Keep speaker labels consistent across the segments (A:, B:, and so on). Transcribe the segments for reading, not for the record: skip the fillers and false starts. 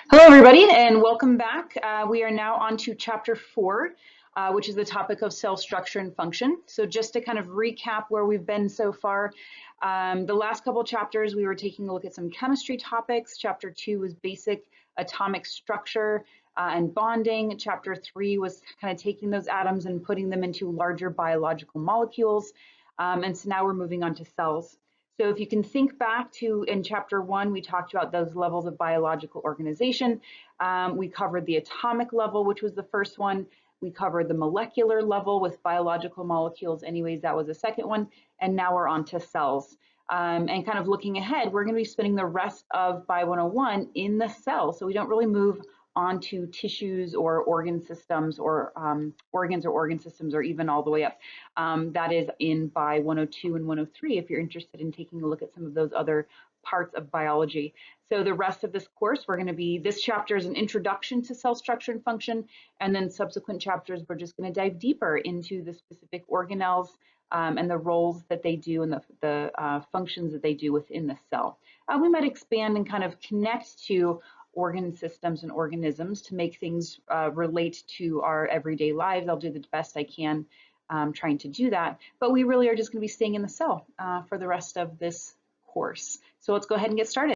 A: Hello, everybody, and welcome back. We are now on to chapter 4, which is the topic of cell structure and function. So just to kind of recap where we've been so far, the last couple chapters, we were taking a look at some chemistry topics. Chapter 2 was basic atomic structure and bonding. Chapter 3 was kind of taking those atoms and putting them into larger biological molecules. And so now we're moving on to cells. So if you can think back to in chapter 1, we talked about those levels of biological organization. We covered the atomic level, which was the first one. We covered the molecular level with biological molecules. Anyways, that was the second one. And now we're on to cells. And kind of looking ahead, we're going to be spending the rest of Bio 101 in the cell. So we don't really move onto tissues or organ systems or organs or organ systems or even all the way up. That is in Bio 102 and 103 if you're interested in taking a look at some of those other parts of biology. So the rest of this course, we're going to be, this chapter is an introduction to cell structure and function, and then subsequent chapters, we're just going to dive deeper into the specific organelles and the roles that they do and the functions that they do within the cell. We might expand and kind of connect to organ systems and organisms to make things relate to our everyday lives. I'll do the best I can trying to do that, but we really are just going to be staying in the cell for the rest of this course. So let's go ahead and get started.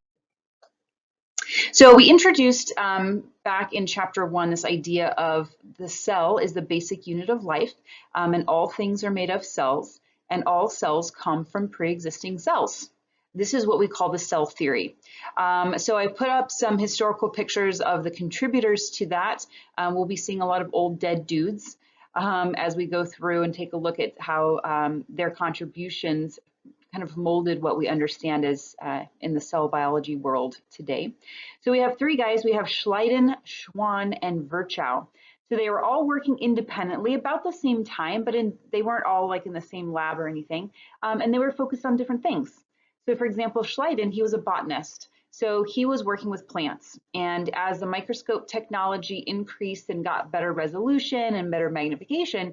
A: So we introduced back in chapter 1 this idea of the cell is the basic unit of life, and all things are made of cells, and all cells come from pre-existing cells. This is what we call the cell theory. So I put up some historical pictures of the contributors to that. We'll be seeing a lot of old dead dudes as we go through and take a look at how their contributions kind of molded what we understand as in the cell biology world today. So we have three guys. We have Schleiden, Schwann, and Virchow. So they were all working independently about the same time, but they weren't all like in the same lab or anything. And they were focused on different things. So for example, Schleiden, he was a botanist. So he was working with plants. And as the microscope technology increased and got better resolution and better magnification,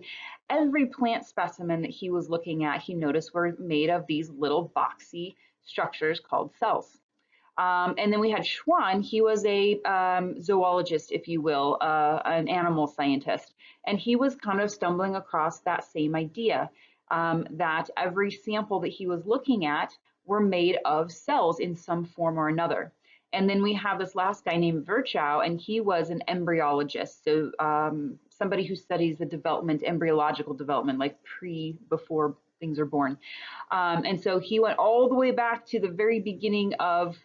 A: every plant specimen that he was looking at, he noticed were made of these little boxy structures called cells. And then we had Schwann. He was a zoologist, if you will, an animal scientist. And he was kind of stumbling across that same idea that every sample that he was looking at were made of cells in some form or another. And then we have this last guy named Virchow, and he was an embryologist. So somebody who studies the development, embryological development, like before things are born. And so he went all the way back to the very beginning of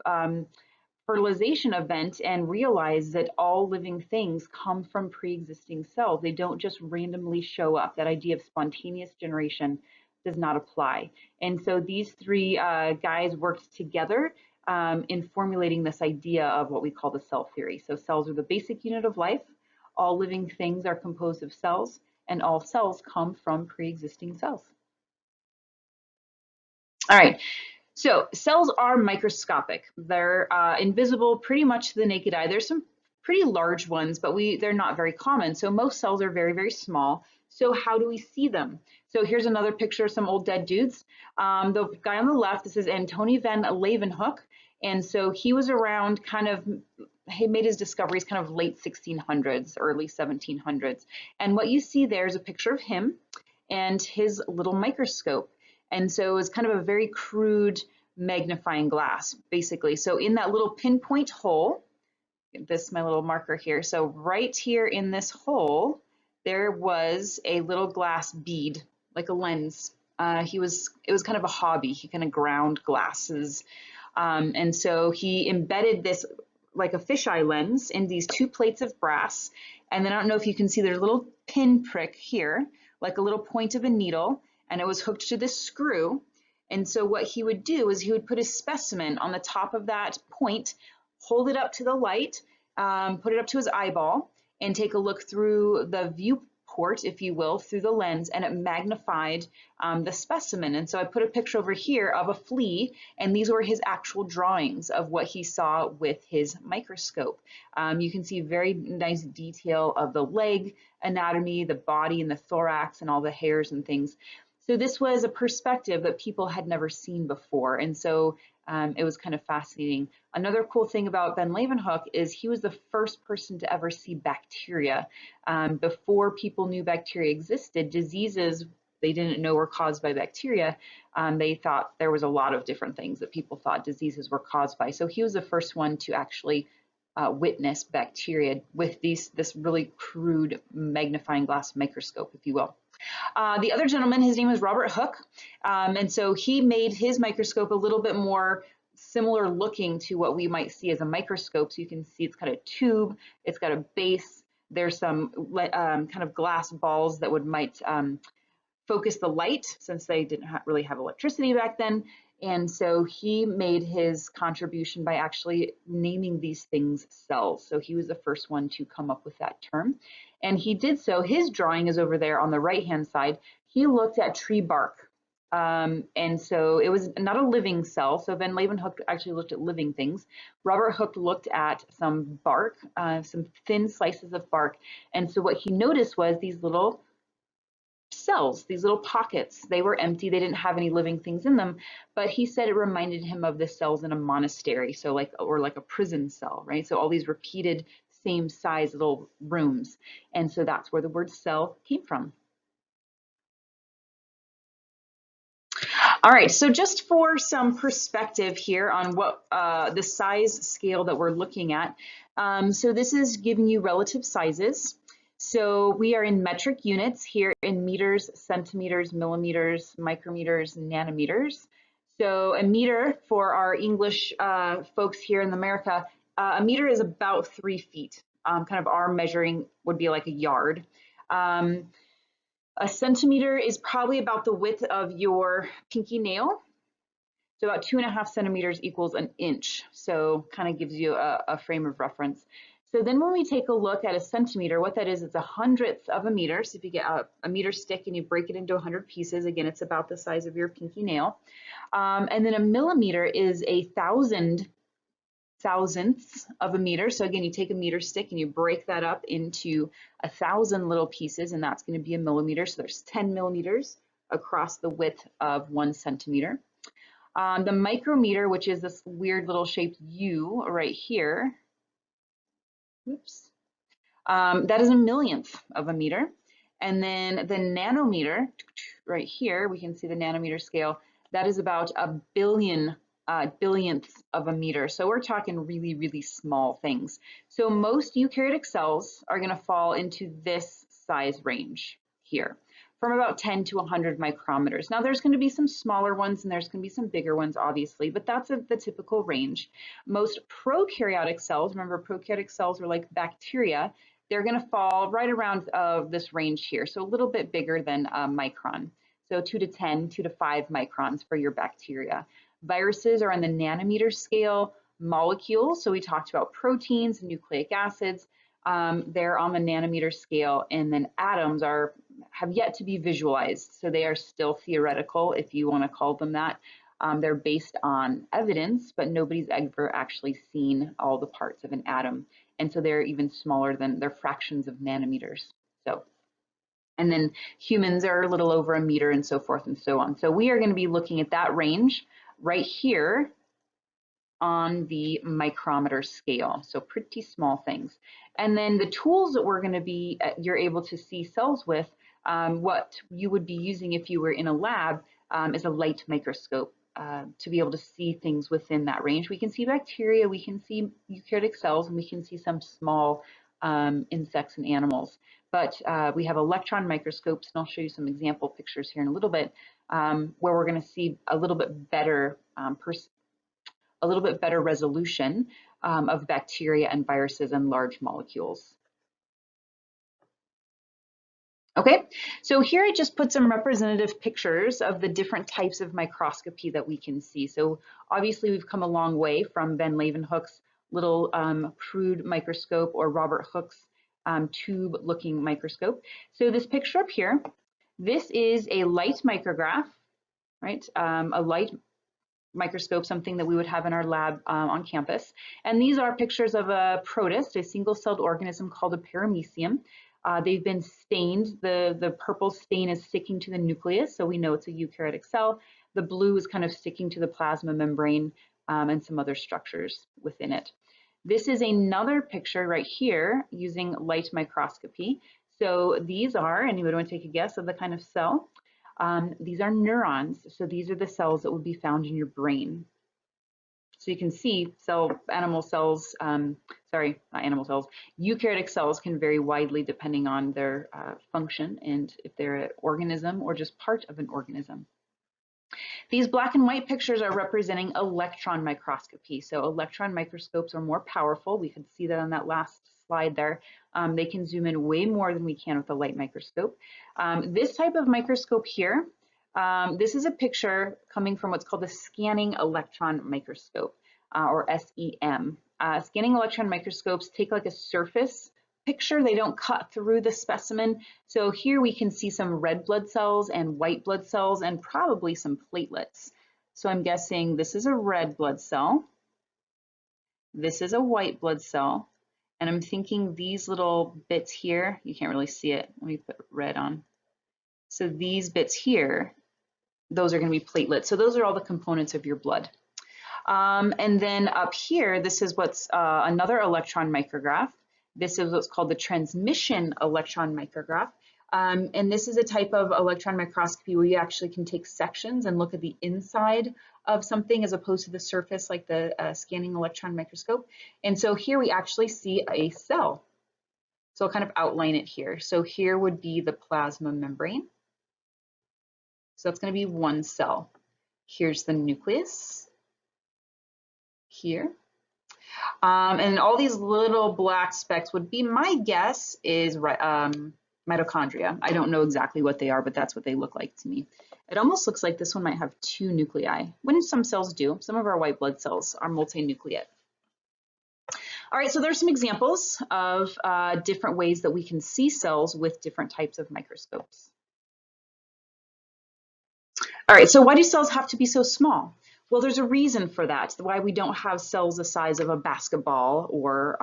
A: fertilization event and realized that all living things come from pre-existing cells. They don't just randomly show up. That idea of spontaneous generation does not apply. And so these three guys worked together in formulating this idea of what we call the cell theory. So cells are the basic unit of life. All living things are composed of cells, and all cells come from pre-existing cells. All right, so cells are microscopic. They're invisible pretty much to the naked eye. There's some pretty large ones, but they're not very common. So most cells are very, very small. So how do we see them? So here's another picture of some old dead dudes. The guy on the left, this is Antony van Leeuwenhoek. And so he was around he made his discoveries kind of late 1600s, early 1700s. And what you see there is a picture of him and his little microscope. And so it's kind of a very crude magnifying glass, basically. So in that little pinpoint hole, this is my little marker here. So right here in this hole, there was a little glass bead, like a lens. It was kind of a hobby. He kind of ground glasses. And so he embedded this like a fisheye lens in these two plates of brass. And then I don't know if you can see there's a little pin prick here, like a little point of a needle, and it was hooked to this screw. And so what he would do is he would put his specimen on the top of that point, hold it up to the light, put it up to his eyeball, and take a look through the viewport, if you will, through the lens, and it magnified the specimen. And so I put a picture over here of a flea, and these were his actual drawings of what he saw with his microscope. You can see very nice detail of the leg anatomy, the body and the thorax and all the hairs and things. So this was a perspective that people had never seen before. And so it was kind of fascinating. Another cool thing about Ben Leeuwenhoek is he was the first person to ever see bacteria. Before people knew bacteria existed, diseases they didn't know were caused by bacteria. They thought there was a lot of different things that people thought diseases were caused by. So he was the first one to actually witness bacteria with this really crude magnifying glass microscope, if you will. The other gentleman, his name is Robert Hooke, and so he made his microscope a little bit more similar looking to what we might see as a microscope. So you can see it's got a tube, it's got a base, there's some kind of glass balls that might focus the light, since they didn't really have electricity back then. And so he made his contribution by actually naming these things cells. So he was the first one to come up with that term. And he did so, his drawing is over there on the right-hand side. He looked at tree bark. And so it was not a living cell. So Ben Leeuwenhoek actually looked at living things. Robert Hooke looked at some bark, some thin slices of bark. And so what he noticed was these little cells, these little pockets. They were empty, they didn't have any living things in them, but he said it reminded him of the cells in a monastery, so like a prison cell, right? So all these repeated same size little rooms, and so that's where the word cell came from. All right, so just for some perspective here on what the size scale that we're looking at, so this is giving you relative sizes. So we are in metric units here in meters, centimeters, millimeters, micrometers, nanometers. So a meter for our English folks here in America, a meter is about 3 feet. Kind of our measuring would be like a yard. A centimeter is probably about the width of your pinky nail. So about 2.5 centimeters equals an inch. So kind of gives you a frame of reference. So then when we take a look at a centimeter, what that is, it's 100th of a meter. So if you get a meter stick and you break it into 100 pieces, again, it's about the size of your pinky nail. And then a millimeter is 1,000 thousandths of a meter. So again, you take a meter stick and you break that up into 1,000 little pieces, and that's going to be a millimeter. So there's 10 millimeters across the width of 1 centimeter. The micrometer, which is this weird little shaped U right here, oops, that is a millionth of a meter. And then the nanometer right here, we can see the nanometer scale, that is about a billionth of a meter. So we're talking really, really small things. So most eukaryotic cells are going to fall into this size range here, from about 10 to 100 micrometers. Now there's going to be some smaller ones and there's going to be some bigger ones, obviously, but that's the typical range. Most prokaryotic cells, remember prokaryotic cells are like bacteria, they're going to fall right around this range here, so a little bit bigger than a micron. So 2 to 10, 2 to 5 microns for your bacteria. Viruses are on the nanometer scale. Molecules, so we talked about proteins and nucleic acids, they're on the nanometer scale, and then atoms have yet to be visualized, so they are still theoretical, if you want to call them that. They're based on evidence, but nobody's ever actually seen all the parts of an atom, and so they're even smaller they're fractions of nanometers. So, and then humans are a little over a meter, and so forth and so on. So we are going to be looking at that range right here on the micrometer scale, so pretty small things. And then the tools that we're going to be, you're able to see cells with, what you would be using if you were in a lab is a light microscope to be able to see things within that range. We can see bacteria, we can see eukaryotic cells, and we can see some small insects and animals. But we have electron microscopes, and I'll show you some example pictures here in a little bit, where we're going to see a little bit better resolution of bacteria and viruses and large molecules. Okay, so here I just put some representative pictures of the different types of microscopy that we can see. So obviously we've come a long way from Ben Leeuwenhoek's little crude microscope or Robert Hooke's tube-looking microscope. So this picture up here, this is a light micrograph, right? A light microscope, something that we would have in our lab on campus. And these are pictures of a protist, a single-celled organism called a paramecium. They've been stained. The purple stain is sticking to the nucleus, so we know it's a eukaryotic cell. The blue is kind of sticking to the plasma membrane and some other structures within it. This is another picture right here using light microscopy. So these are, anybody want to take a guess of the kind of cell? These are neurons. So these are the cells that would be found in your brain. So you can see animal cells, sorry, not animal cells, eukaryotic cells can vary widely depending on their function and if they're an organism or just part of an organism. These black and white pictures are representing electron microscopy. So electron microscopes are more powerful. We could see that on that last slide there. They can zoom in way more than we can with a light microscope. This type of microscope here, this is a picture coming from what's called the scanning electron microscope, or SEM. Scanning electron microscopes take like a surface picture. They don't cut through the specimen. So here we can see some red blood cells and white blood cells and probably some platelets. So I'm guessing this is a red blood cell. This is a white blood cell. And I'm thinking these little bits here, you can't really see it. Let me put red on. So these bits here, those are going to be platelets. So those are all the components of your blood. And then up here, this is what's another electron micrograph. This is what's called the transmission electron micrograph. And this is a type of electron microscopy where you actually can take sections and look at the inside of something as opposed to the surface like the scanning electron microscope. And so here we actually see a cell. So I'll kind of outline it here. So here would be the plasma membrane. So that's going to be one cell. Here's the nucleus here. And all these little black specks would be, my guess is mitochondria. I don't know exactly what they are, but that's what they look like to me. It almost looks like this one might have two nuclei. When some cells do, some of our white blood cells are multinucleate. All right, so there's some examples of different ways that we can see cells with different types of microscopes. All right, so why do cells have to be so small? Well, there's a reason for that, why we don't have cells the size of a basketball or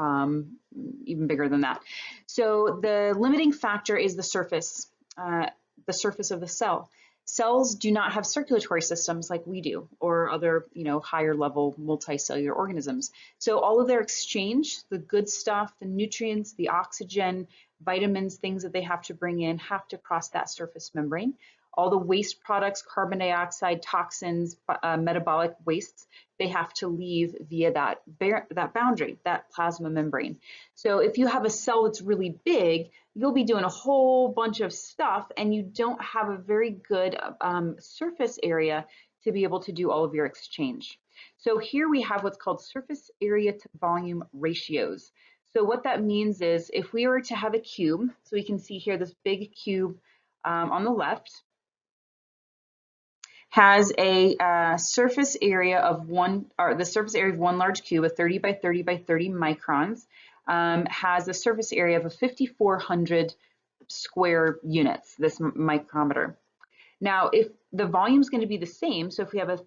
A: even bigger than that. So the limiting factor is the surface of the cell. Cells do not have circulatory systems like we do, or other, higher level multicellular organisms. So all of their exchange, the good stuff, the nutrients, the oxygen, vitamins, things that they have to bring in, have to cross that surface membrane. All the waste products, carbon dioxide, toxins, metabolic wastes, they have to leave via that boundary, that plasma membrane. So if you have a cell that's really big, you'll be doing a whole bunch of stuff and you don't have a very good surface area to be able to do all of your exchange. So here we have what's called surface area to volume ratios. So what that means is if we were to have a cube, so we can see here this big cube on the left, has a surface area of the surface area of one large cube, a 30 by 30 by 30 microns, has a surface area of a 5,400 square units, this micrometer. Now, if the volume is going to be the same, so if we have a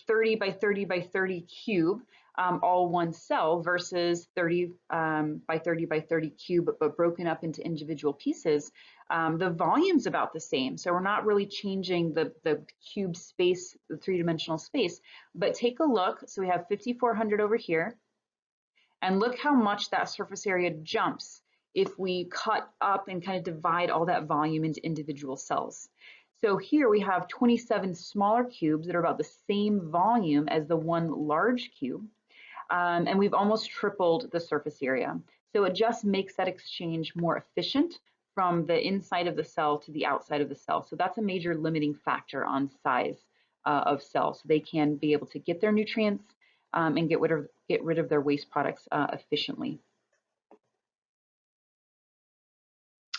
A: 30 by 30 by 30 cube, all one cell versus 30 by 30 by 30 cube, but broken up into individual pieces, the volume's about the same. So we're not really changing the cube space, the three-dimensional space, but take a look. So we have 5,400 over here, and look how much that surface area jumps if we cut up and kind of divide all that volume into individual cells. So here we have 27 smaller cubes that are about the same volume as the one large cube. And we've almost tripled the surface area. So it just makes that exchange more efficient from the inside of the cell to the outside of the cell. So that's a major limiting factor on size of cells. So they can be able to get their nutrients and get rid of their waste products efficiently.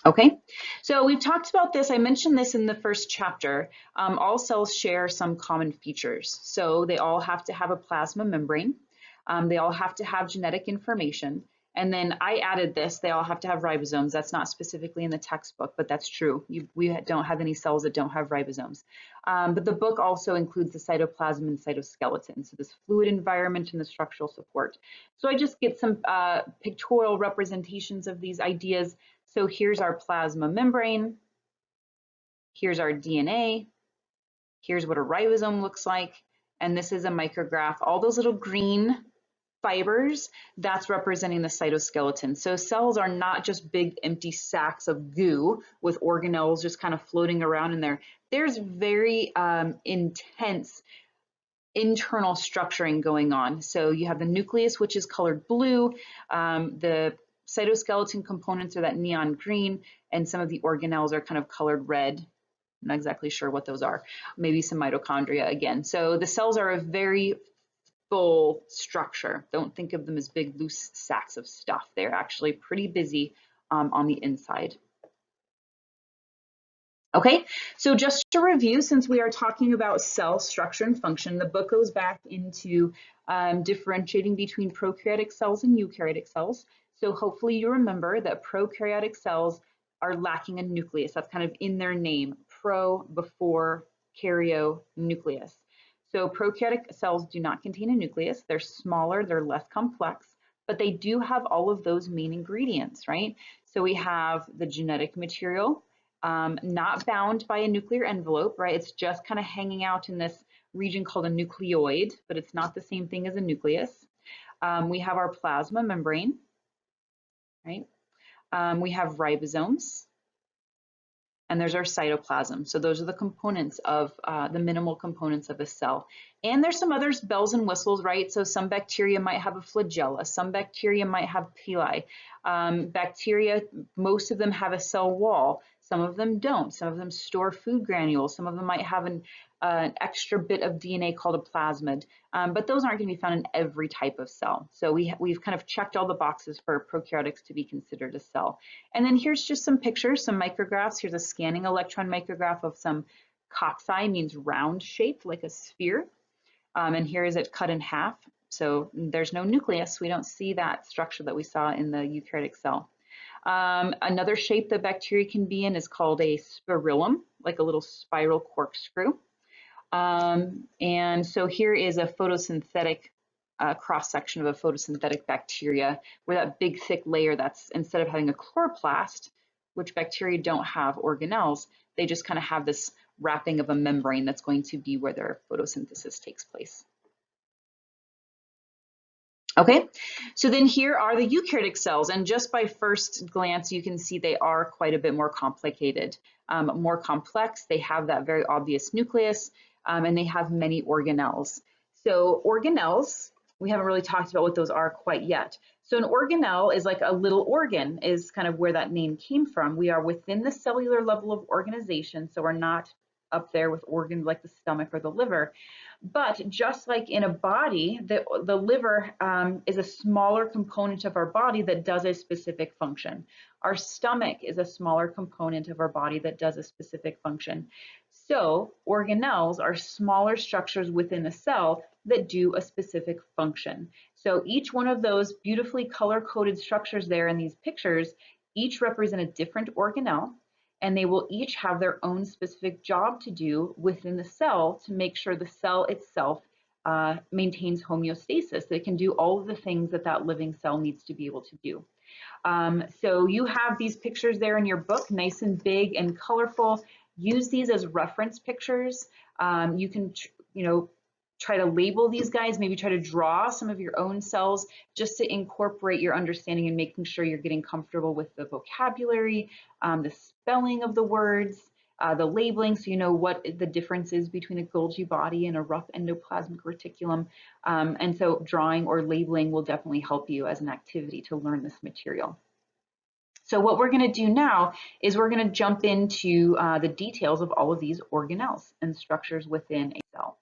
A: Okay, so we've talked about this. I mentioned this in the first chapter. All cells share some common features. So they all have to have a plasma membrane. They all have to have genetic information. And then I added this, they all have to have ribosomes. That's not specifically in the textbook, but that's true. We don't have any cells that don't have ribosomes. But the book also includes the cytoplasm and cytoskeleton, so this fluid environment and the structural support. So I just get some pictorial representations of these ideas. So here's our plasma membrane. Here's our DNA. Here's what a ribosome looks like. And this is a micrograph. All those little green fibers, that's representing the cytoskeleton. So cells are not just big empty sacks of goo with organelles just kind of floating around in there. There's very intense internal structuring going on. So you have the nucleus, which is colored blue. The cytoskeleton components are that neon green, and some of the organelles are kind of colored red. I'm not exactly sure what those are. Maybe some mitochondria again. So the cells are a very full structure. Don't think of them as big loose sacks of stuff. They're actually pretty busy on the inside. Okay, so just to review, since we are talking about cell structure and function, the book goes back into differentiating between prokaryotic cells and eukaryotic cells. So hopefully you remember that prokaryotic cells are lacking a nucleus. That's kind of in their name, pro before karyo nucleus. So prokaryotic cells do not contain a nucleus. They're smaller, they're less complex, but they do have all of those main ingredients, right? So we have the genetic material, not bound by a nuclear envelope, right? It's just kind of hanging out in this region called a nucleoid, but it's not the same thing as a nucleus. We have our plasma membrane, right? We have ribosomes, and there's our cytoplasm. So those are the components of the minimal components of a cell. And there's some others, bells and whistles, right? So some bacteria might have a flagella, some bacteria might have pili. Bacteria, most of them have a cell wall. Some of them don't. Some of them store food granules. Some of them might have an extra bit of DNA called a plasmid, but those aren't going to be found in every type of cell. So we've kind of checked all the boxes for prokaryotics to be considered a cell. And then here's just some pictures, some micrographs. Here's a scanning electron micrograph of some cocci, means round shaped like a sphere. And here is it cut in half. So there's no nucleus. We don't see that structure that we saw in the eukaryotic cell. Another shape that bacteria can be in is called a spirillum, like a little spiral corkscrew. And so here is a photosynthetic cross-section of a photosynthetic bacteria, where that big thick layer, that's instead of having a chloroplast, which bacteria don't have organelles, they just kind of have this wrapping of a membrane that's going to be where their photosynthesis takes place. Okay, so then here are the eukaryotic cells, and just by first glance, you can see they are quite a bit more complicated, more complex. They have that very obvious nucleus, and they have many organelles. So organelles, we haven't really talked about what those are quite yet. So an organelle is like a little organ, is kind of where that name came from. We are within the cellular level of organization, so we're not up there with organs like the stomach or the liver. But just like in a body, the liver is a smaller component of our body that does a specific function. Our stomach is a smaller component of our body that does a specific function. So organelles are smaller structures within a cell that do a specific function. So each one of those beautifully color-coded structures there in these pictures, each represent a different organelle, and they will each have their own specific job to do within the cell to make sure the cell itself maintains homeostasis. It can do all of the things that that living cell needs to be able to do. So you have these pictures there in your book, nice and big and colorful. Use these as reference pictures. You can, try to label these guys, maybe try to draw some of your own cells just to incorporate your understanding and making sure you're getting comfortable with the vocabulary, the spelling of the words, the labeling, so you know what the difference is between a Golgi body and a rough endoplasmic reticulum. And so drawing or labeling will definitely help you as an activity to learn this material. So what we're going to do now is we're going to jump into the details of all of these organelles and structures within a cell.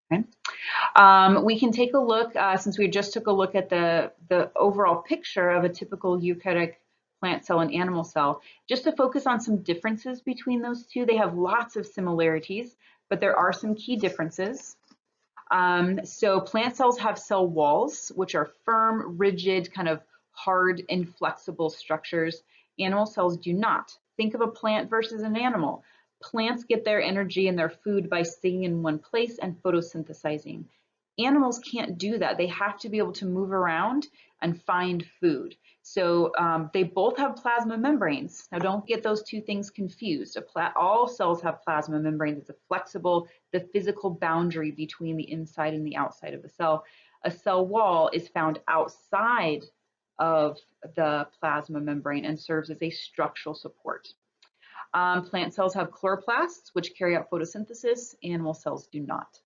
A: Okay. We can take a look, since we just took a look at the overall picture of a typical eukaryotic plant cell and animal cell, just to focus on some differences between those two. They have lots of similarities, but there are some key differences. So plant cells have cell walls, which are firm, rigid, kind of hard, inflexible structures. Animal cells do not. Think of a plant versus an animal. Plants get their energy and their food by staying in one place and photosynthesizing. Animals can't do that. They have to be able to move around and find food. So they both have plasma membranes. Now don't get those two things confused. All cells have plasma membranes. It's a flexible, the physical boundary between the inside and the outside of the cell. A cell wall is found outside of the plasma membrane and serves as a structural support. Plant cells have chloroplasts, which carry out photosynthesis. Animal cells do not.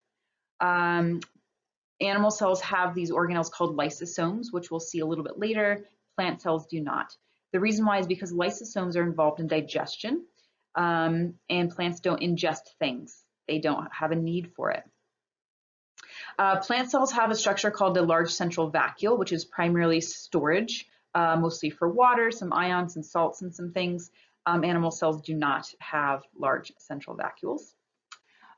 A: Animal cells have these organelles called lysosomes, which we'll see a little bit later. Plant cells do not. The reason why is because lysosomes are involved in digestion, and plants don't ingest things. They don't have a need for it. Plant cells have a structure called the large central vacuole, which is primarily storage, mostly for water, some ions and salts and some things. Animal cells do not have large central vacuoles.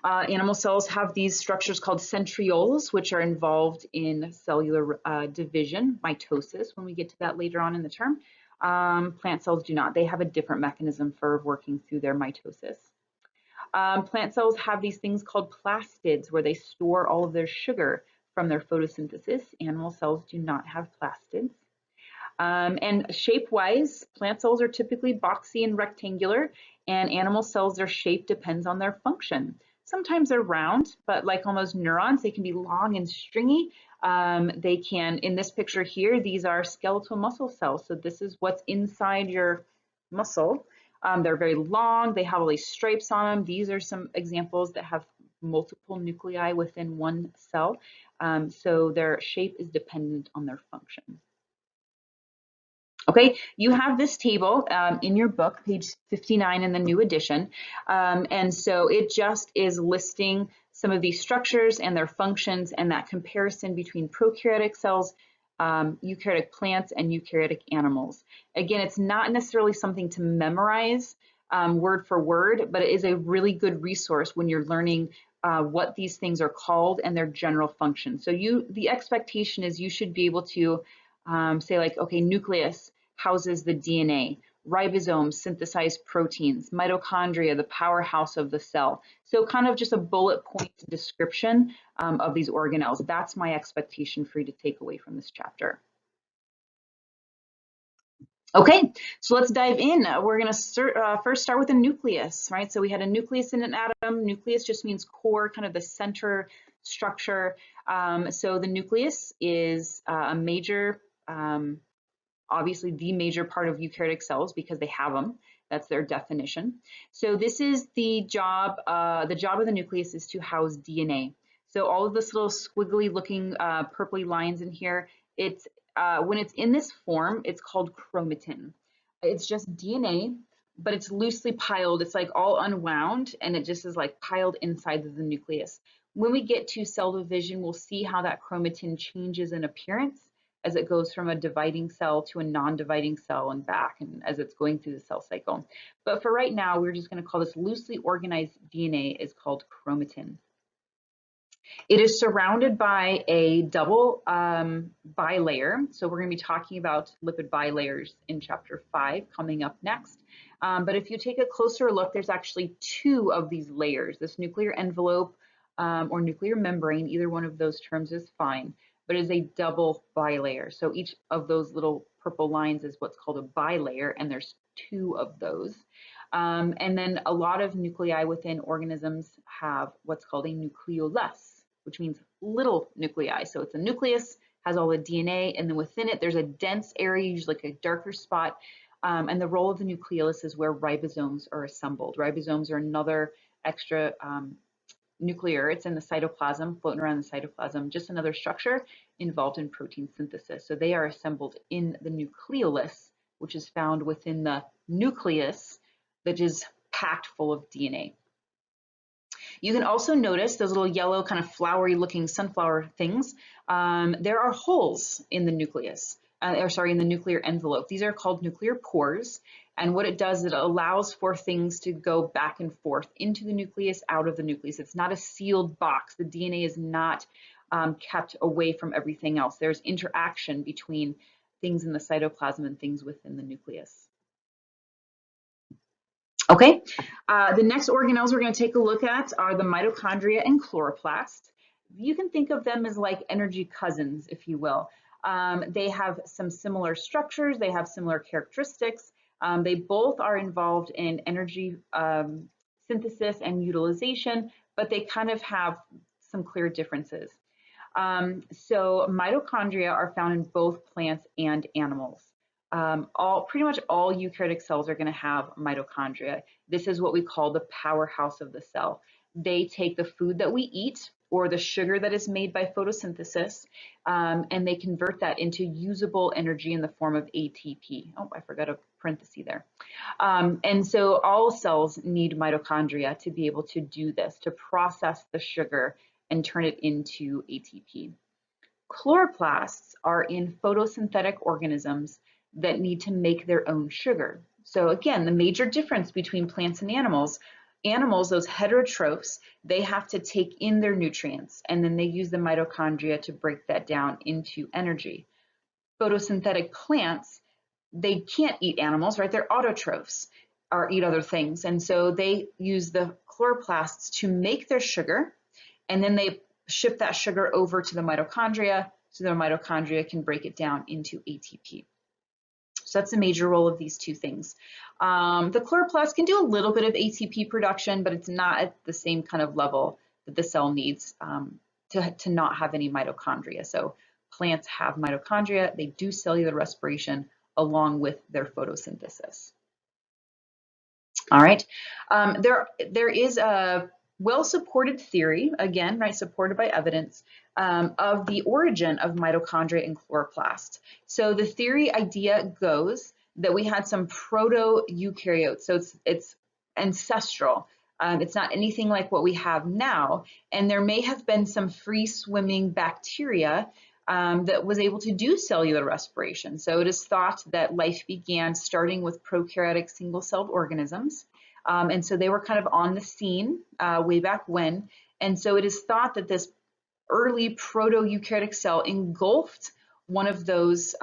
A: Animal cells have these structures called centrioles, which are involved in cellular division, mitosis, when we get to that later on in the term. Plant cells do not. They have a different mechanism for working through their mitosis. Plant cells have these things called plastids, where they store all of their sugar from their photosynthesis. Animal cells do not have plastids. And shape-wise, plant cells are typically boxy and rectangular, and animal cells, their shape depends on their function. Sometimes they're round, but like almost neurons, they can be long and stringy. They can, in this picture here, these are skeletal muscle cells. So this is what's inside your muscle. They're very long. They have all these stripes on them. These are some examples that have multiple nuclei within one cell. So their shape is dependent on their function. Okay, you have this table in your book, page 59 in the new edition. And so it just is listing some of these structures and their functions and that comparison between prokaryotic cells, eukaryotic plants, and eukaryotic animals. Again, it's not necessarily something to memorize word for word, but it is a really good resource when you're learning what these things are called and their general function. So the expectation is you should be able to say like, okay, nucleus houses the DNA, ribosomes synthesize proteins, mitochondria, the powerhouse of the cell. So kind of just a bullet point description of these organelles. That's my expectation for you to take away from this chapter. Okay, so let's dive in. We're going to first start with a nucleus, right? So we had a nucleus in an atom. Nucleus just means core, kind of the center structure. So the nucleus is a major, obviously the major part of eukaryotic cells because they have them. That's their definition. So this is the job of the nucleus is to house DNA. So all of this little squiggly looking purpley lines in here, it's when it's in this form, it's called chromatin. It's just DNA, but it's loosely piled. It's like all unwound, and it just is like piled inside of the nucleus. When we get to cell division, we'll see how that chromatin changes in appearance as it goes from a dividing cell to a non-dividing cell and back, and as it's going through the cell cycle. But for right now, we're just going to call this loosely organized DNA is called chromatin. It is surrounded by a double bilayer. So we're going to be talking about lipid bilayers in chapter 5 coming up next. But if you take a closer look, there's actually 2 of these layers, this nuclear envelope or nuclear membrane. Either one of those terms is fine, but it is a double bilayer. So each of those little purple lines is what's called a bilayer, and there's 2 of those. And then a lot of nuclei within organisms have what's called a nucleolus, which means little nuclei. So it's a nucleus, has all the DNA, and then within it, there's a dense area, usually like a darker spot. And the role of the nucleolus is where ribosomes are assembled. Ribosomes are another extra nuclear. It's in the cytoplasm, floating around the cytoplasm, just another structure involved in protein synthesis. So they are assembled in the nucleolus, which is found within the nucleus, that is packed full of DNA. You can also notice those little yellow kind of flowery looking sunflower things. There are holes in the nucleus, in the nuclear envelope. These are called nuclear pores. And what it does is it allows for things to go back and forth into the nucleus, out of the nucleus. It's not a sealed box. The DNA is not kept away from everything else. There's interaction between things in the cytoplasm and things within the nucleus. Okay, the next organelles we're going to take a look at are the mitochondria and chloroplast. you can think of them as like energy cousins, if you will. They have some similar structures, they have similar characteristics. They both are involved in energy synthesis and utilization, but they kind of have some clear differences. So mitochondria are found in both plants and animals. Pretty much all eukaryotic cells are going to have mitochondria. This is what we call the powerhouse of the cell. They take the food that we eat or the sugar that is made by photosynthesis, and they convert that into usable energy in the form of ATP. Oh, I forgot a parenthesis there. And so all cells need mitochondria to be able to do this, to process the sugar and turn it into ATP. Chloroplasts are in photosynthetic organisms that need to make their own sugar. So again, the major difference between plants and animals, those heterotrophs, they have to take in their nutrients and then they use the mitochondria to break that down into energy. Photosynthetic plants, they can't eat animals, right? They're autotrophs or eat other things. And so they use the chloroplasts to make their sugar, and then they ship that sugar over to the mitochondria so the mitochondria can break it down into ATP. So that's the major role of these two things. The chloroplast can do a little bit of ATP production, but it's not at the same kind of level that the cell needs to not have any mitochondria. So plants have mitochondria, they do cellular respiration along with their photosynthesis. All right, there is a well-supported theory, again, right, supported by evidence, of the origin of mitochondria and chloroplasts. So the theory idea goes that we had some proto-eukaryotes, so it's ancestral. It's not anything like what we have now, and there may have been some free-swimming bacteria that was able to do cellular respiration. So it is thought that life began starting with prokaryotic single-celled organisms. And so they were kind of on the scene way back when. And so it is thought that this early proto-eukaryotic cell engulfed one of those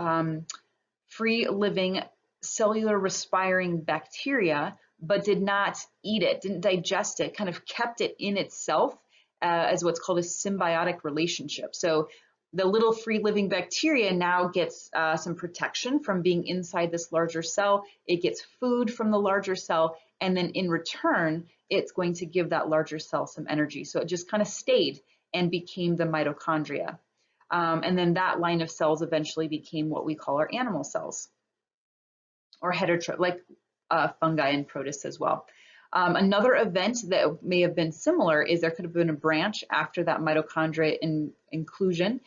A: free-living cellular respiring bacteria, but did not eat it, didn't digest it, kind of kept it in itself as what's called a symbiotic relationship. So the little free-living bacteria now gets some protection from being inside this larger cell. It gets food from the larger cell, and then in return, it's going to give that larger cell some energy. So it just kind of stayed and became the mitochondria. And then that line of cells eventually became what we call our animal cells, or heterotroph, like fungi and protists as well. Another event that may have been similar is there could have been a branch after that mitochondria inclusion,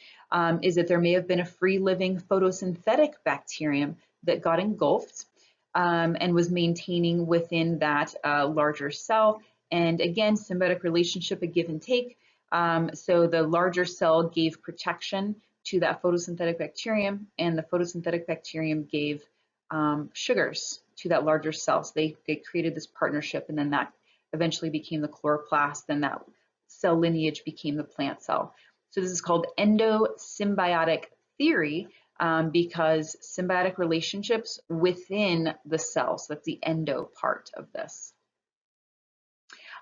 A: is that there may have been a free-living photosynthetic bacterium that got engulfed and was maintaining within that larger cell. And again, symbiotic relationship, a give and take. So the larger cell gave protection to that photosynthetic bacterium, and the photosynthetic bacterium gave sugars to that larger cell. So they created this partnership, and then that eventually became the chloroplast, then that cell lineage became the plant cell. So this is called endosymbiotic theory because symbiotic relationships within the cell, so that's the endo part of this.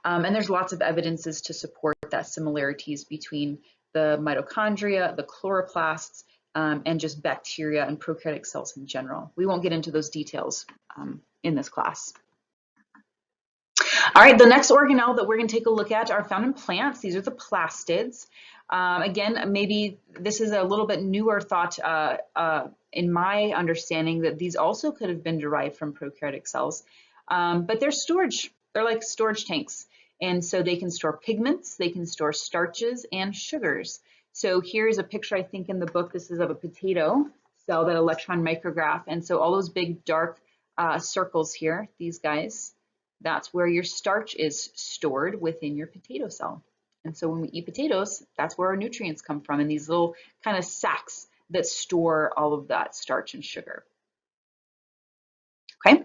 A: And there's lots of evidences to support that similarities between the mitochondria, the chloroplasts, and just bacteria and prokaryotic cells in general. We won't get into those details in this class. All right, the next organelle that we're going to take a look at are found in plants. These are the plastids. Again, maybe this is a little bit newer thought in my understanding that these also could have been derived from prokaryotic cells, but they're storage. They're like storage tanks. And so they can store pigments, they can store starches and sugars. So here's a picture, I think in the book, this is of a potato cell, that electron micrograph. And so all those big dark circles here, these guys, that's where your starch is stored within your potato cell. And so when we eat potatoes, that's where our nutrients come from, in these little kind of sacks that store all of that starch and sugar. Okay,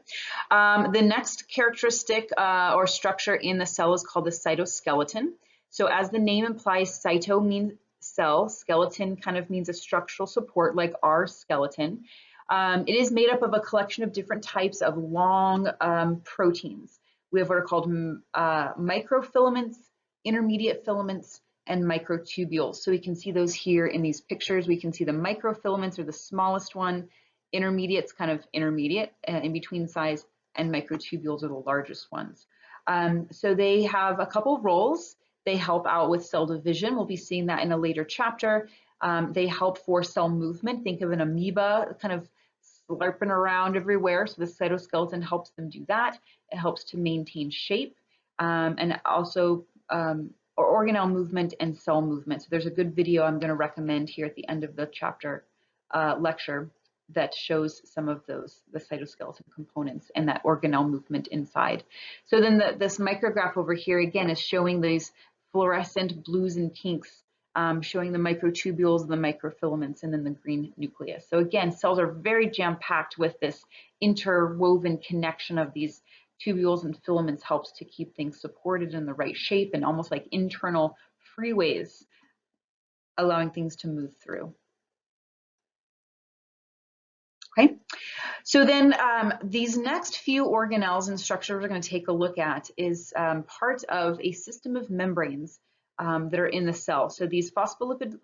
A: the next characteristic or structure in the cell is called the cytoskeleton. So as the name implies, cyto means cell, skeleton kind of means a structural support like our skeleton. It is made up of a collection of different types of long proteins. We have what are called microfilaments, intermediate filaments, and microtubules. So we can see those here in these pictures. We can see the microfilaments are the smallest one, intermediate's kind of intermediate, in between size, and microtubules are the largest ones. So they have a couple roles. They help out with cell division. We'll be seeing that in a later chapter. They help for cell movement. Think of an amoeba kind of slurping around everywhere. So the cytoskeleton helps them do that. It helps to maintain shape, and also organelle movement and cell movement. So there's a good video I'm going to recommend here at the end of the chapter lecture that shows some of those, the cytoskeleton components and that organelle movement inside. So then this micrograph over here again is showing these fluorescent blues and pinks, showing the microtubules and the microfilaments, and then the green nucleus. So again, cells are very jam-packed with this interwoven connection of these tubules and filaments. Helps to keep things supported in the right shape and almost like internal freeways, allowing things to move through. Okay, so then these next few organelles and structures we're going to take a look at is part of a system of membranes that are in the cell. So these phospholipid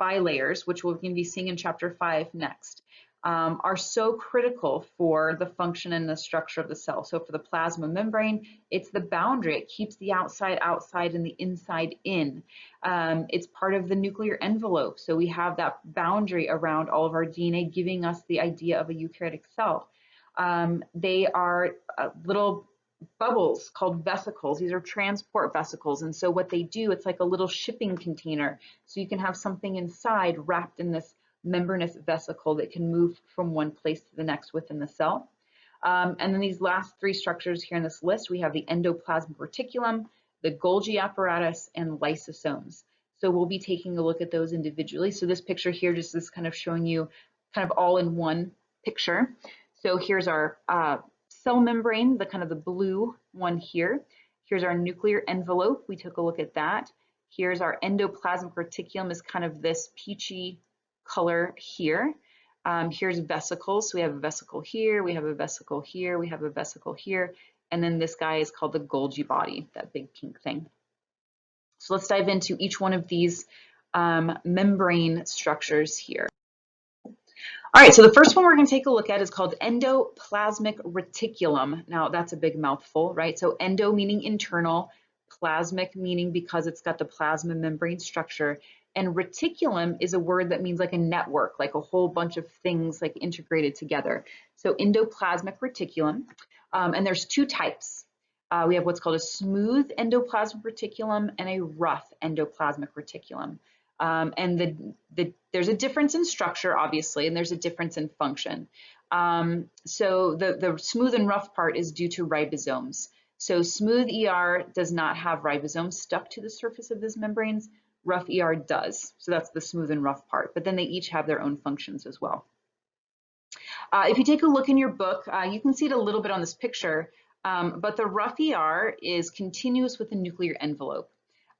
A: bilayers, which we're going to be seeing in chapter 5 next, are so critical for the function and the structure of the cell. So for the plasma membrane, it's the boundary. It keeps the outside outside and the inside in. It's part of the nuclear envelope. So we have that boundary around all of our DNA, giving us the idea of a eukaryotic cell. They are little bubbles called vesicles. These are transport vesicles. And so what they do, it's like a little shipping container. So you can have something inside wrapped in this membranous vesicle that can move from one place to the next within the cell. And then these last three structures here in this list, we have the endoplasmic reticulum, the Golgi apparatus, and lysosomes. So we'll be taking a look at those individually. So this picture here just is kind of showing you kind of all in one picture. So here's our cell membrane, the kind of the blue one here. Here's our nuclear envelope. We took a look at that. Here's our endoplasmic reticulum, is kind of this peachy color here. Here's vesicles. So we have a vesicle here, we have a vesicle here, we have a vesicle here, and then this guy is called the Golgi body, that big pink thing. So let's dive into each one of these membrane structures here. All right, so the first one we're going to take a look at is called endoplasmic reticulum. Now that's a big mouthful, right? So endo meaning internal, plasmic meaning because it's got the plasma membrane structure, and reticulum is a word that means like a network, like a whole bunch of things like integrated together. So endoplasmic reticulum, and there's two types. We have what's called a smooth endoplasmic reticulum and a rough endoplasmic reticulum. And there's a difference in structure, obviously, and there's a difference in function. So the smooth and rough part is due to ribosomes. So smooth ER does not have ribosomes stuck to the surface of these membranes. Rough ER does. So that's the smooth and rough part, but then they each have their own functions as well. If you take a look in your book, you can see it a little bit on this picture, but the rough ER is continuous with the nuclear envelope.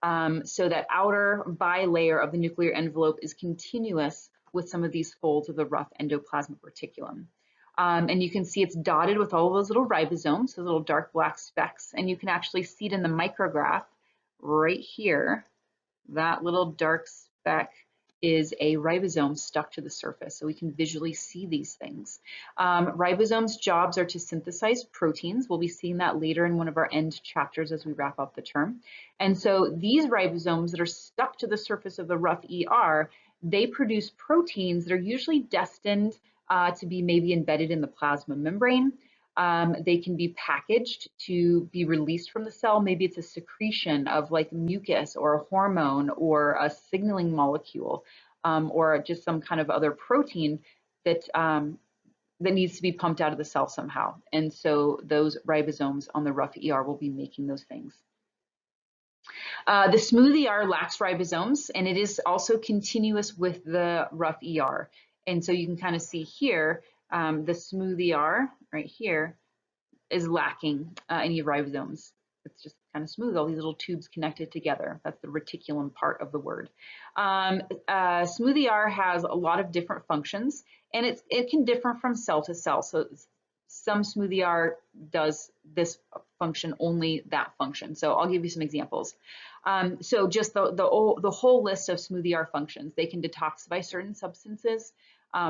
A: So that outer bilayer of the nuclear envelope is continuous with some of these folds of the rough endoplasmic reticulum. And you can see it's dotted with all of those little ribosomes, those little dark black specks, and you can actually see it in the micrograph right here. That little dark speck is a ribosome stuck to the surface, so we can visually see these things. Ribosomes' jobs are to synthesize proteins. We'll be seeing that later in one of our end chapters as we wrap up the term. And so these ribosomes that are stuck to the surface of the rough ER, they produce proteins that are usually destined to be maybe embedded in the plasma membrane. They can be packaged to be released from the cell. Maybe it's a secretion of like mucus or a hormone or a signaling molecule, or just some kind of other protein that that needs to be pumped out of the cell somehow. And so those ribosomes on the rough ER will be making those things. The smooth ER lacks ribosomes, and it is also continuous with the rough ER. And so you can kind of see here, the smooth ER right here is lacking any ribosomes. It's just kind of smooth, all these little tubes connected together. That's the reticulum part of the word. Smooth ER has a lot of different functions, and it can differ from cell to cell. So Some smoothie R does this function, only that function. So I'll give you some examples. So just the whole list of smoothie R functions. They can detoxify certain substances.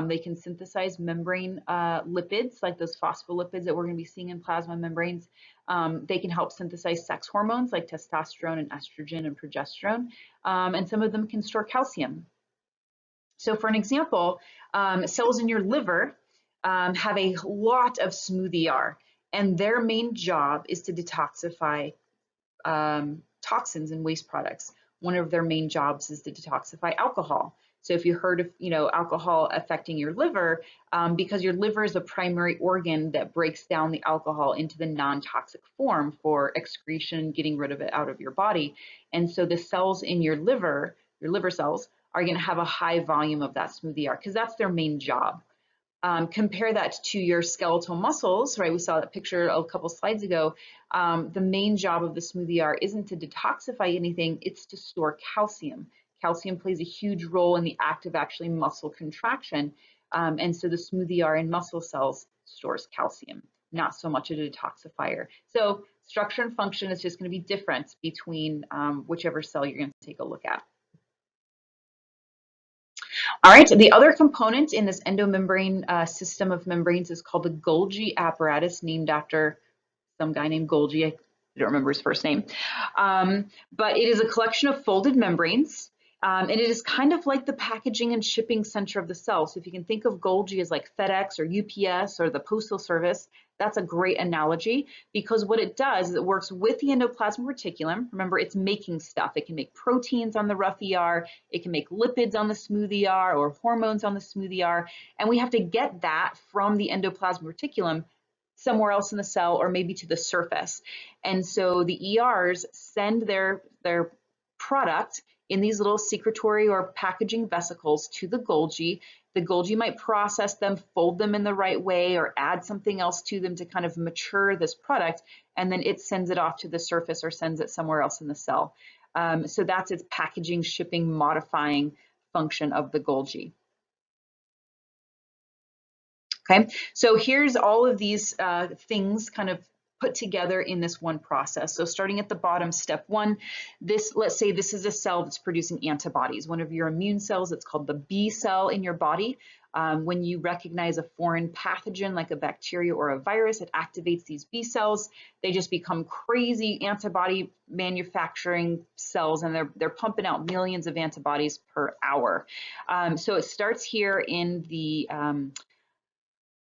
A: They can synthesize membrane lipids, like those phospholipids that we're going to be seeing in plasma membranes. They can help synthesize sex hormones like testosterone and estrogen and progesterone. And some of them can store calcium. So for an example, cells in your liver have a lot of smoothie R, and their main job is to detoxify toxins and waste products. One of their main jobs is to detoxify alcohol. So if you heard of, alcohol affecting your liver, because your liver is the primary organ that breaks down the alcohol into the non-toxic form for excretion, getting rid of it out of your body. And so the cells in your liver cells, are going to have a high volume of that smoothie R because that's their main job. Compare that to your skeletal muscles, right? We saw that picture a couple slides ago. The main job of the smoothie R isn't to detoxify anything, it's to store calcium. Calcium plays a huge role in the act of actually muscle contraction. And so the smoothie R in muscle cells stores calcium, not so much a detoxifier. So structure and function is just going to be different between whichever cell you're going to take a look at. All right, the other component in this endomembrane system of membranes is called the Golgi apparatus, named after some guy named Golgi. I don't remember his first name. But it is a collection of folded membranes, and it is kind of like the packaging and shipping center of the cell. So if you can think of Golgi as like FedEx or UPS or the Postal Service, that's a great analogy, because what it does is it works with the endoplasmic reticulum. Remember, it's making stuff. It can make proteins on the rough ER, it can make lipids on the smooth ER or hormones on the smooth ER, and we have to get that from the endoplasmic reticulum somewhere else in the cell or maybe to the surface. And so the ERs send their product in these little secretory or packaging vesicles to the Golgi. The Golgi might process them, fold them in the right way, or add something else to them to kind of mature this product, and then it sends it off to the surface or sends it somewhere else in the cell. So that's its packaging, shipping, modifying function of the Golgi. Okay, so here's all of these things kind of put together in this one process. So starting at the bottom, step one, let's say this is a cell that's producing antibodies. One of your immune cells, it's called the B cell in your body. When you recognize a foreign pathogen like a bacteria or a virus, it activates these B cells. They just become crazy antibody manufacturing cells, and they're pumping out millions of antibodies per hour. So it starts here in the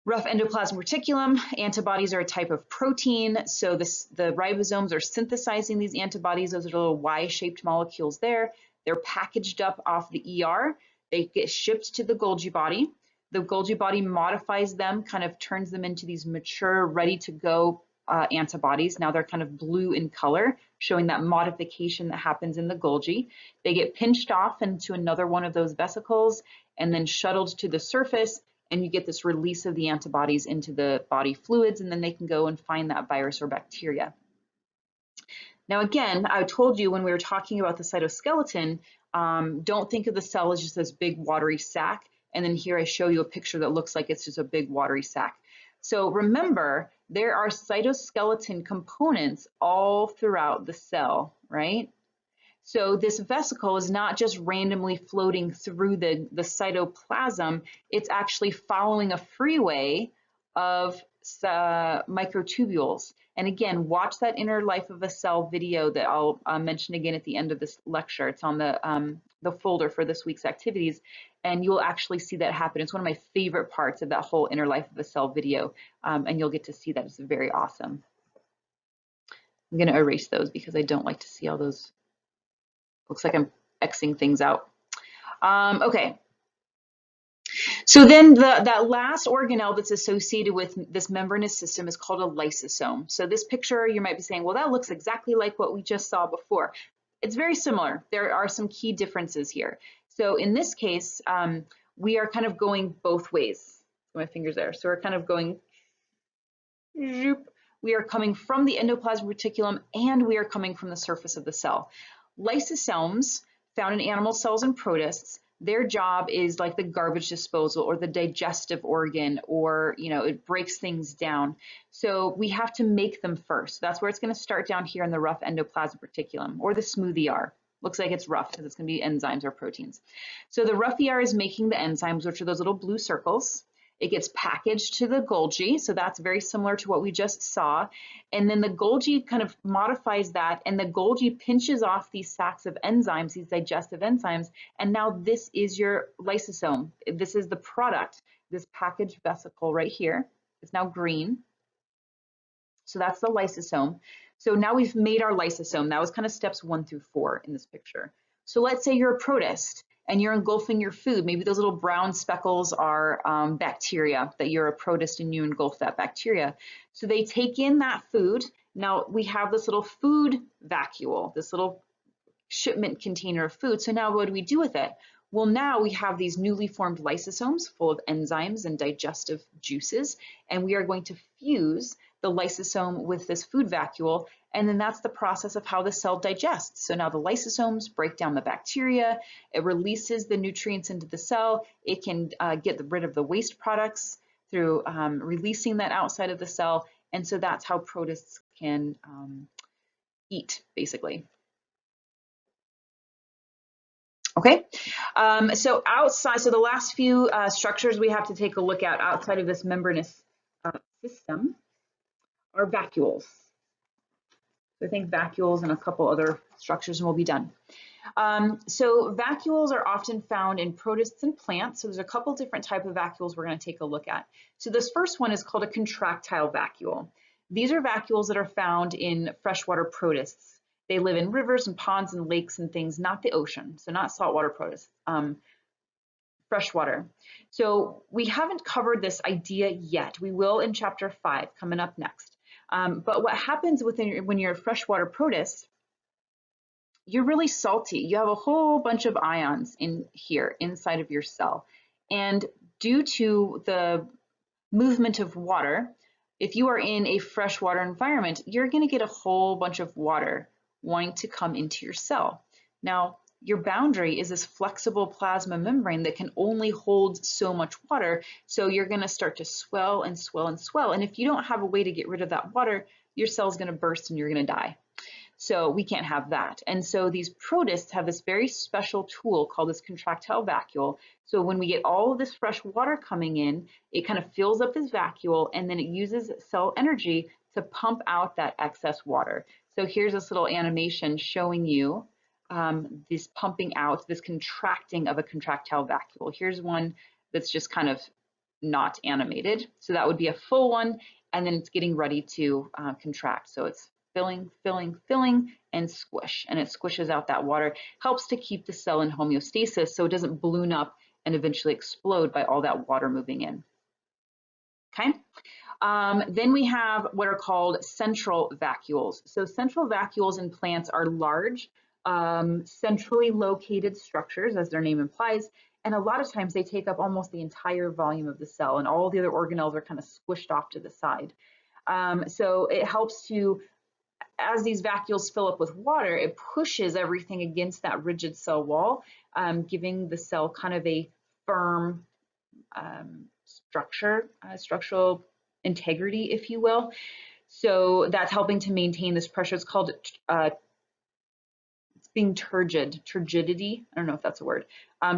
A: rough endoplasmic reticulum. Antibodies are a type of protein, so the ribosomes are synthesizing these antibodies. Those are little Y-shaped molecules there. They're packaged up off the ER. They get shipped to the Golgi body. The Golgi body modifies them, kind of turns them into these mature, ready-to-go antibodies. Now they're kind of blue in color, showing that modification that happens in the Golgi. They get pinched off into another one of those vesicles and then shuttled to the surface, and you get this release of the antibodies into the body fluids, and then they can go and find that virus or bacteria. Now again, I told you when we were talking about the cytoskeleton, don't think of the cell as just this big watery sac, and then here I show you a picture that looks like it's just a big watery sac. So remember, there are cytoskeleton components all throughout the cell, right? So this vesicle is not just randomly floating through the cytoplasm, it's actually following a freeway of microtubules. And again, watch that Inner Life of a Cell video that I'll mention again at the end of this lecture. It's on the folder for this week's activities, and you'll actually see that happen. It's one of my favorite parts of that whole Inner Life of a Cell video, and you'll get to see that. It's very awesome. I'm going to erase those because I don't like to see all those. Looks like I'm Xing things out. Okay. So then that last organelle that's associated with this membranous system is called a lysosome. So this picture, you might be saying, well, that looks exactly like what we just saw before. It's very similar. There are some key differences here. So in this case, we are kind of going both ways. My finger's there. So we're kind of going, we are coming from the endoplasmic reticulum, and we are coming from the surface of the cell. Lysosomes, found in animal cells and protists, Their job is like the garbage disposal or the digestive organ, or, you know, it breaks things down. So we have to make them first. That's where it's going to start down here in the rough endoplasmic reticulum, or the smooth ER. Looks like it's rough because it's going to be enzymes or proteins. So the rough ER is making the enzymes, which are those little blue circles. It gets packaged to the Golgi, so that's very similar to what we just saw. And then the Golgi kind of modifies that, and the Golgi pinches off these sacs of enzymes, these digestive enzymes, and now this is your lysosome. This is the product, this packaged vesicle right here. It's now green. So that's the lysosome. So now we've made our lysosome. That was kind of steps 1 through 4 in this picture. So let's say you're a protist and you're engulfing your food. Maybe those little brown speckles are bacteria, that you're a protist and you engulf that bacteria. So they take in that food. Now we have this little food vacuole, this little shipment container of food. So now what do we do with it? Well, now we have these newly formed lysosomes full of enzymes and digestive juices, and we are going to fuse the lysosome with this food vacuole, and then that's the process of how the cell digests. So now the lysosomes break down the bacteria, it releases the nutrients into the cell, it can get rid of the waste products through releasing that outside of the cell, and so that's how protists can eat, basically. Okay, so the last few structures we have to take a look at outside of this membranous system are vacuoles. So I think vacuoles and a couple other structures and we'll be done. So vacuoles are often found in protists and plants. So there's a couple different types of vacuoles we're going to take a look at. So this first one is called a contractile vacuole. These are vacuoles that are found in freshwater protists. They live in rivers and ponds and lakes and things, not the ocean, so not saltwater protists, freshwater. So we haven't covered this idea yet. We will in chapter 5, coming up next. But what happens when you're a freshwater protist, you're really salty. You have a whole bunch of ions in here inside of your cell. And due to the movement of water, if you are in a freshwater environment, you're going to get a whole bunch of water wanting to come into your cell. Now, your boundary is this flexible plasma membrane that can only hold so much water, so you're going to start to swell and swell and swell. And if you don't have a way to get rid of that water, your cell's going to burst and you're going to die. So we can't have that. And so these protists have this very special tool called this contractile vacuole. So when we get all of this fresh water coming in, it kind of fills up this vacuole, and then it uses cell energy to pump out that excess water. So here's this little animation showing you this pumping out, this contracting of a contractile vacuole. Here's one that's just kind of not animated. So that would be a full one, and then it's getting ready to contract. So it's filling, filling, filling, and squish, and it squishes out that water. Helps to keep the cell in homeostasis so it doesn't balloon up and eventually explode by all that water moving in. Okay. Then we have what are called central vacuoles. So central vacuoles in plants are large, centrally located structures, as their name implies, and a lot of times they take up almost the entire volume of the cell, and all the other organelles are kind of squished off to the side. So it helps to, as these vacuoles fill up with water, it pushes everything against that rigid cell wall, giving the cell kind of a firm structural integrity, if you will. So that's helping to maintain this pressure. It's called it's being turgidity. I don't know if that's a word.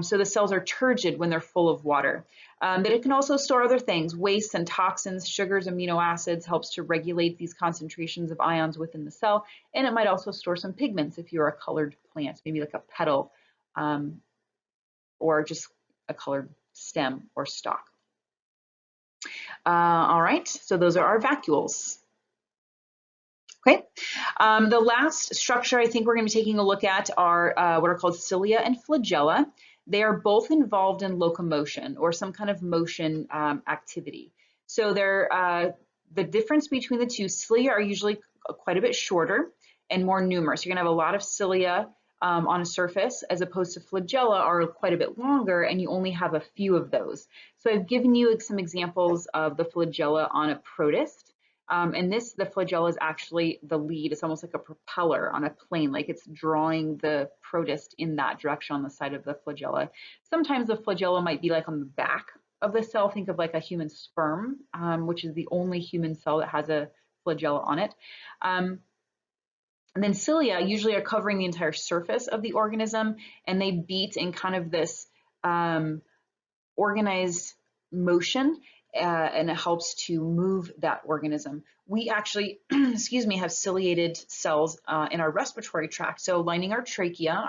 A: So the cells are turgid when they're full of water. But it can also store other things, wastes and toxins, sugars, amino acids, helps to regulate these concentrations of ions within the cell. And it might also store some pigments if you're a colored plant, maybe like a petal or just a colored stem or stalk. All right, so those are our vacuoles. Okay, the last structure I think we're going to be taking a look at are what are called cilia and flagella. They are both involved in locomotion or some kind of motion activity. So they're the difference between the two, cilia are usually quite a bit shorter and more numerous. You're going to have a lot of cilia on a surface, as opposed to flagella are quite a bit longer and you only have a few of those. So I've given you some examples of the flagella on a protist. And the flagella is actually the lead. It's almost like a propeller on a plane, like it's drawing the protist in that direction on the side of the flagella. Sometimes the flagella might be like on the back of the cell. Think of like a human sperm, which is the only human cell that has a flagella on it. And then cilia usually are covering the entire surface of the organism, and they beat in kind of this organized motion, and it helps to move that organism. We actually, excuse me, have ciliated cells in our respiratory tract. So lining our trachea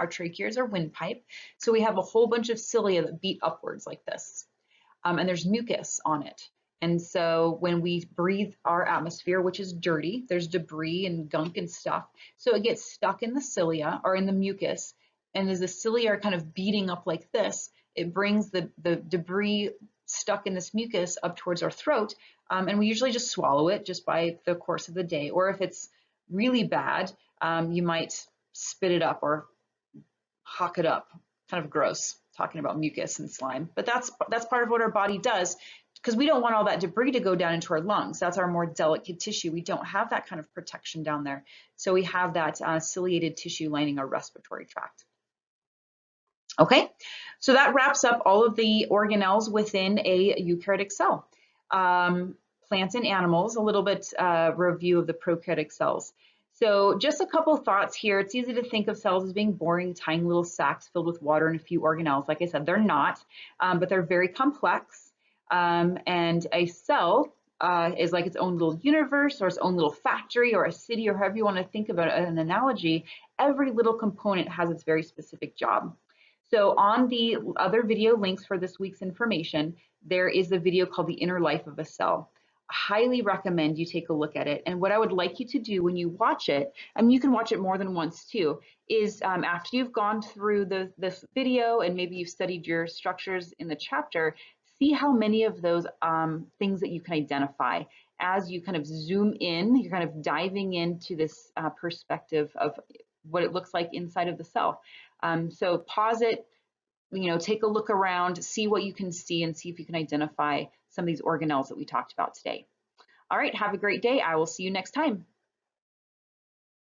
A: is our windpipe. So we have a whole bunch of cilia that beat upwards like this. And there's mucus on it. And so when we breathe our atmosphere, which is dirty, there's debris and gunk and stuff. So it gets stuck in the cilia or in the mucus. And as the cilia are kind of beating up like this, it brings the debris stuck in this mucus up towards our throat. And we usually just swallow it just by the course of the day. Or if it's really bad, you might spit it up or hawk it up. Kind of gross, talking about mucus and slime. But that's part of what our body does, because we don't want all that debris to go down into our lungs. That's our more delicate tissue. We don't have that kind of protection down there. So we have that ciliated tissue lining our respiratory tract. Okay, so that wraps up all of the organelles within a eukaryotic cell. Plants and animals, a little bit review of the prokaryotic cells. So just a couple thoughts here. It's easy to think of cells as being boring, tiny little sacs filled with water and a few organelles. Like I said, they're not, but they're very complex. And a cell is like its own little universe or its own little factory or a city, or however you want to think about it, an analogy. Every little component has its very specific job. So on the other video links for this week's information, there is a video called The Inner Life of a Cell. I highly recommend you take a look at it. And what I would like you to do when you watch it, and you can watch it more than once too, is after you've gone through this video and maybe you've studied your structures in the chapter, see how many of those things that you can identify. As you kind of zoom in, you're kind of diving into this perspective of what it looks like inside of the cell. So pause it, take a look around, see what you can see, and see if you can identify some of these organelles that we talked about today. All right, have a great day. I will see you next time.